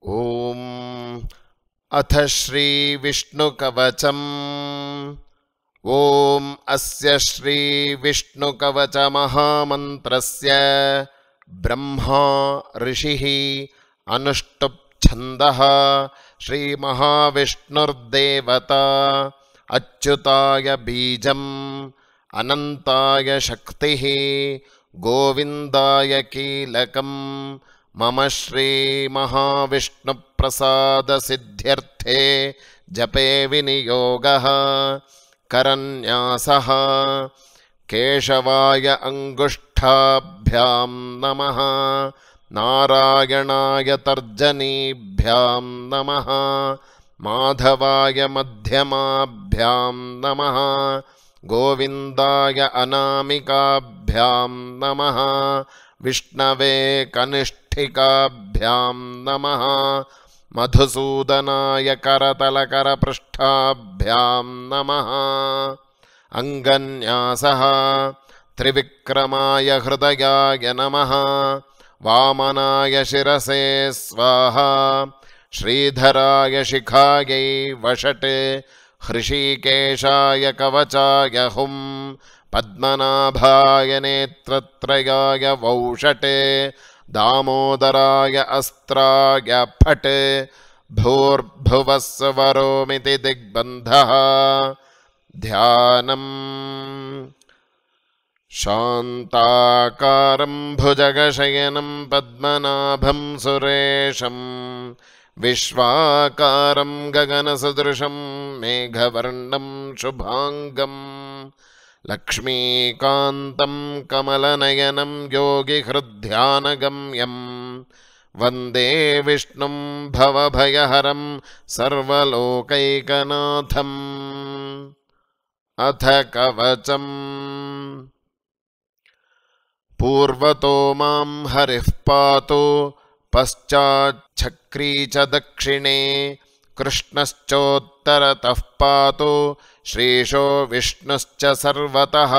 ॐ अथ श्रीविष्णुकवचम्। ॐ अस्य श्रीविष्णुकवचमहामन्त्रस्य ब्रह्मा ऋषिः अनुष्टुप् छन्दः श्रीमहाविष्णुर्देवता अच्युताय बीजम् अनन्ताय शक्तिः गोविन्दाय कीलकम् मम श्रीमहाविष्णुप्रसादसिद्ध्यर्थे जपे विनियोगः करन्यासः। केशवाय अङ्गुष्ठाभ्यां नमः, नारायणाय तर्जनीभ्यां नमः, माधवाय मध्यमाभ्यां नमः, गोविन्दाय अनामिकाभ्यां नमः, विष्णवे कनिष्ठिकाभ्यां नमः, मधुसूदनाय करतलकरपृष्ठाभ्यां नमः। अङ्गन्यासः त्रिविक्रमाय हृदयाय नमः, वामनाय शिरसे स्वाहा, श्रीधराय शिखायै वषटे, हृषीकेशाय कवचाय हुं, पद्मनाभाय नेत्रत्रयाय वौषटे, दामोदराय अस्त्राय फटे, भूर्भुवः स्वरोमिति दिग्बन्धः। ध्यानम् शान्ताकारं भुजगशयनं पद्मनाभं सुरेशं, विश्वाकारं गगनसदृशं मेघवर्णं शुभाङ्गम्, लक्ष्मीकान्तं कमलनयनं योगिहृद्ध्यानगम्यं, वन्दे विष्णुं भवभयहरं सर्वलोकैकनाथम्। अथ कवचम्। पूर्वतो मां हरिः पातु, पश्चाच्छक्री च दक्षिणे, कृष्णश्चोत्तरतः पातु, श्रीशो विष्णुश्च सर्वतः,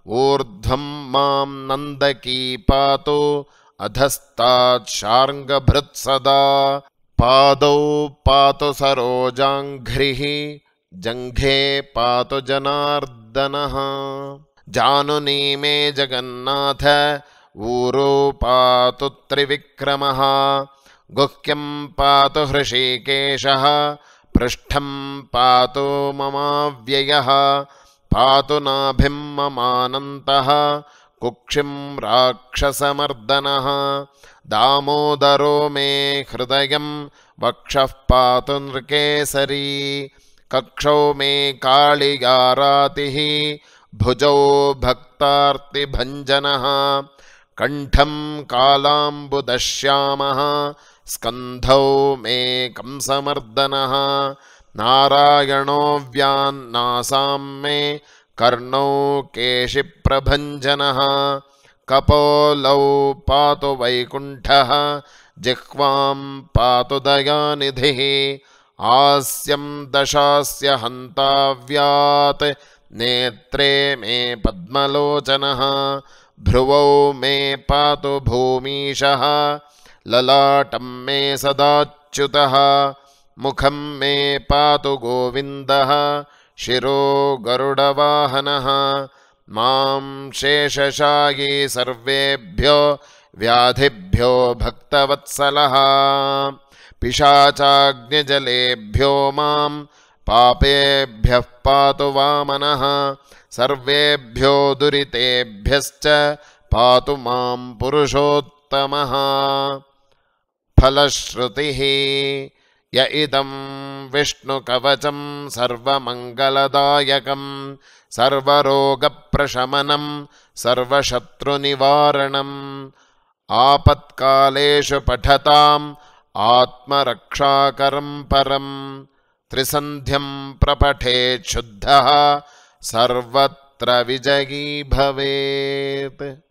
ऊर्ध्वं मां नन्दकी पातु, अधस्तात् शार्ङ्गभृत् सदा, पादौ पातु सरोजाङ्घ्रिः, जङ्घे पातु जनार्दनः, जानुनी मे जगन्नाथ, ऊरो पातु त्रिविक्रमः, गुह्यं पातु हृषीकेशः, पृष्ठं पातु ममाव्ययः, पातु नाभिं ममानन्तः, कुक्षिं राक्षसमर्दनः, दामोदरो मे हृदयं, वक्षः पातु नृकेसरी, कक्षौ मे काళियारातिः, भुजौ भक्तार्तिभञ्जनः, कण्ठं कालाम्बुदश्यामः, स्कन्धौ मे कंसमर्दनः, नारायणो व्यान्नासां मे, कर्णौ केशिप्रभञ्जनः, कपोलौ पातु वैकुण्ठः, जिह्वां पातु दयानिधिः, आस्यं दशास्य हन्ताव्यात्, नेत्रे मे पद्मलोचनः, भ्रुवौ मे पातु भूमीशः, ललाटं मे सदाच्युतः, मुखं मे पातु गोविन्दः, शिरो गरुडवाहनः, मां शेषशायी सर्वेभ्यो व्याधिभ्यो भक्तवत्सलः, पिशाचाग्निजलेभ्यो मां पापेभ्यः पातु वामनः, सर्वेभ्यो दुरितेभ्यश्च पातु मां पुरुषोत्तमः। फलश्रुतिः। य इदं विष्णुकवचं सर्वमङ्गलदायकं, सर्वरोगप्रशमनं, सर्वशत्रुनिवारणम्, आपत्कालेषु पठताम् आत्मरक्षाकरं परं, त्रिसन्ध्यं प्रपठेत् शुद्धः, सर्वत्र विजयी भवेत्।